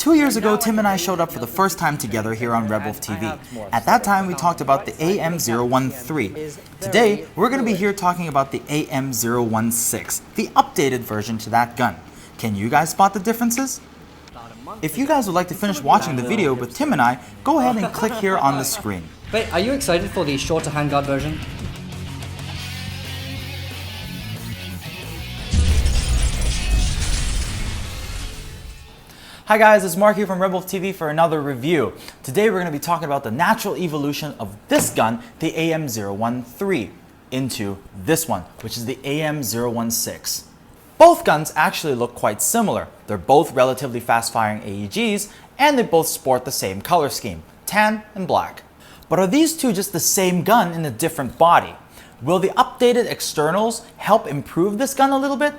2 years ago, Tim and I showed up for the first time together here on RedWolf TV. At that time, we talked about the AM-013. Today, we're going to be here talking about the AM-016, the updated version to that gun. Can you guys spot the differences? If you guys would like to finish watching the video with Tim and I, go ahead and click here on the screen. Wait, are you excited for the shorter handguard version? Hi guys, it's Mark here from RedWolf TV for another review. Today we're going to be talking about the natural evolution of this gun, the AM-013, into this one, which is the AM-016. Both guns actually look quite similar. They're both relatively fast-firing AEGs, and they both sport the same color scheme, tan and black. But are these two just the same gun in a different body? Will the updated externals help improve this gun a little bit?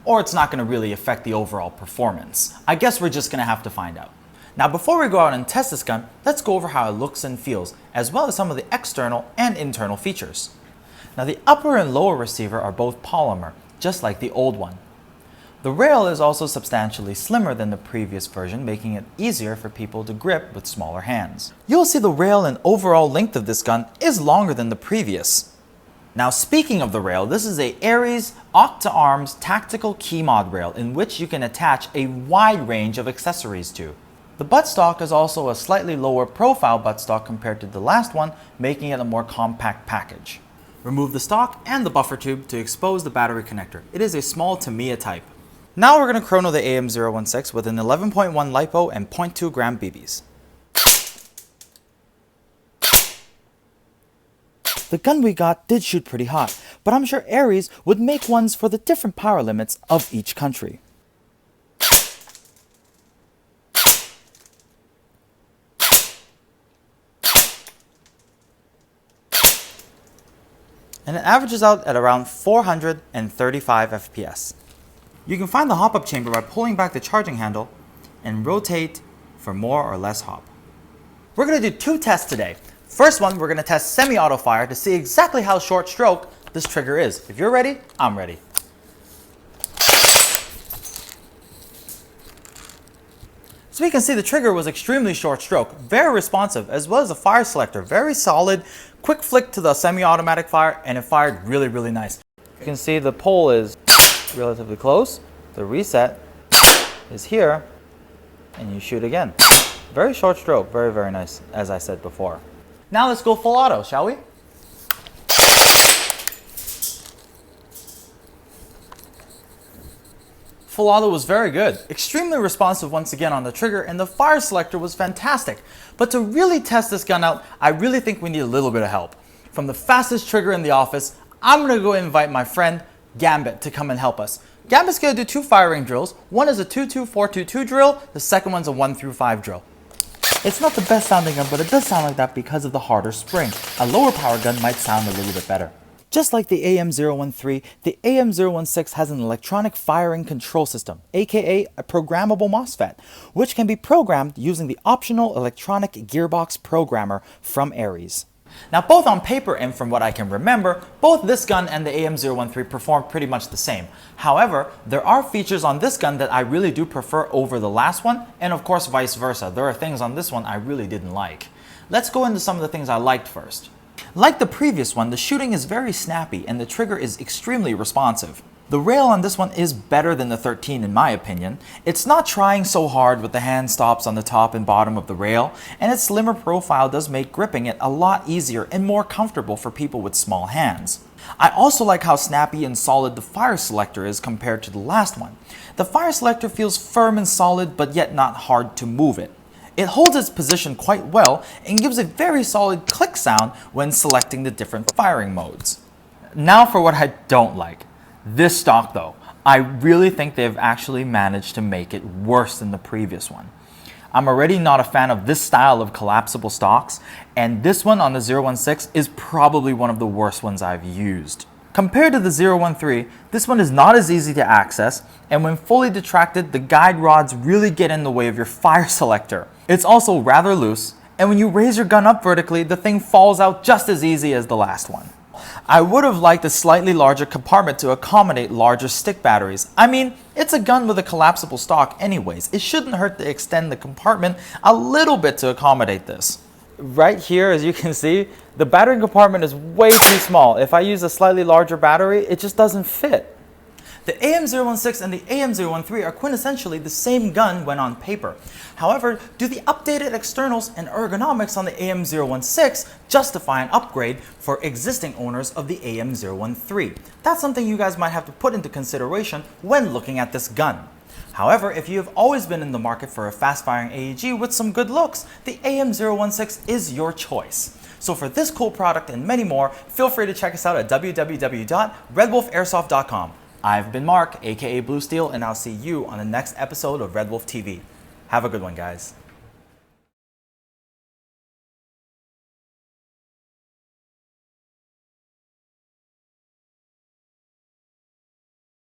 Or it's not going to really affect the overall performance? I guess we're just going to have to find out. Now before we go out and test this gun, let's go over how it looks and feels, as well as some of the external and internal features. Now the upper and lower receiver are both polymer, just like the old one. The rail is also substantially slimmer than the previous version, making it easier for people to grip with smaller hands. You'll see the rail and overall length of this gun is longer than the previous. Now speaking of the rail, this is a Aries Octa-Arms tactical key mod rail in which you can attach a wide range of accessories to. The buttstock is also a slightly lower profile buttstock compared to the last one, making it a more compact package. Remove the stock and the buffer tube to expose the battery connector. It is a small Tamiya type. Now we're going to chrono the AM-016 with an 11.1 LiPo and 0.2 gram BBs. The gun we got did shoot pretty hot, but I'm sure Aries would make ones for the different power limits of each country. And it averages out at around 435 FPS. You can find the hop-up chamber by pulling back the charging handle and rotate for more or less hop. We're going to do two tests today. First one, we're going to test semi-auto fire to see exactly how short stroke this trigger is. If you're ready, I'm ready. So we can see the trigger was extremely short stroke, very responsive, as well as the fire selector, very solid, quick flick to the semi-automatic fire, and it fired really, really nice. You can see the pull is relatively close, the reset is here, and you shoot again. Very short stroke, very, very nice, as I said before. Now let's go full auto, shall we? Full auto was very good, extremely responsive once again on the trigger, and the fire selector was fantastic. But to really test this gun out, I really think we need a little bit of help. From the fastest trigger in the office, I'm going to go invite my friend Gambit to come and help us. Gambit's going to do two firing drills. One is a 2-2-4-2-2 drill, the second one's a 1-through-5 drill. It's not the best sounding gun, but it does sound like that because of the harder spring. A lower power gun might sound a little bit better. Just like the AM-013, the AM-016 has an electronic firing control system, aka a programmable MOSFET, which can be programmed using the optional electronic gearbox programmer from Aries. Now both on paper and from what I can remember, both this gun and the AM-013 perform pretty much the same. However, there are features on this gun that I really do prefer over the last one, and of course vice versa. There are things on this one I really didn't like. Let's go into some of the things I liked first. Like the previous one, the shooting is very snappy and the trigger is extremely responsive. The rail on this one is better than the 13 in my opinion. It's not trying so hard with the hand stops on the top and bottom of the rail, and its slimmer profile does make gripping it a lot easier and more comfortable for people with small hands. I also like how snappy and solid the fire selector is compared to the last one. The fire selector feels firm and solid, but yet not hard to move it. It holds its position quite well and gives a very solid click sound when selecting the different firing modes. Now for what I don't like. This stock though, I really think they've actually managed to make it worse than the previous one. I'm already not a fan of this style of collapsible stocks, and this one on the 016 is probably one of the worst ones I've used. Compared to the 013, this one is not as easy to access, and when fully detracted, the guide rods really get in the way of your fire selector. It's also rather loose, and when you raise your gun up vertically, the thing falls out just as easy as the last one. I would have liked a slightly larger compartment to accommodate larger stick batteries. I mean, It's a gun with a collapsible stock anyways. It shouldn't hurt to extend the compartment a little bit to accommodate this. Right here, as you can see, the battery compartment is way too small. If I use a slightly larger battery, it just doesn't fit. The AM-016 and the AM-013 are quintessentially the same gun when on paper. However, do the updated externals and ergonomics on the AM-016 justify an upgrade for existing owners of the AM-013? That's something you guys might have to put into consideration when looking at this gun. However, if you have always been in the market for a fast-firing AEG with some good looks, the AM-016 is your choice. So for this cool product and many more, feel free to check us out at www.redwolfairsoft.com. I've been Mark, aka Blue Steel, and I'll see you on the next episode of RedWolf TV. Have a good one, guys.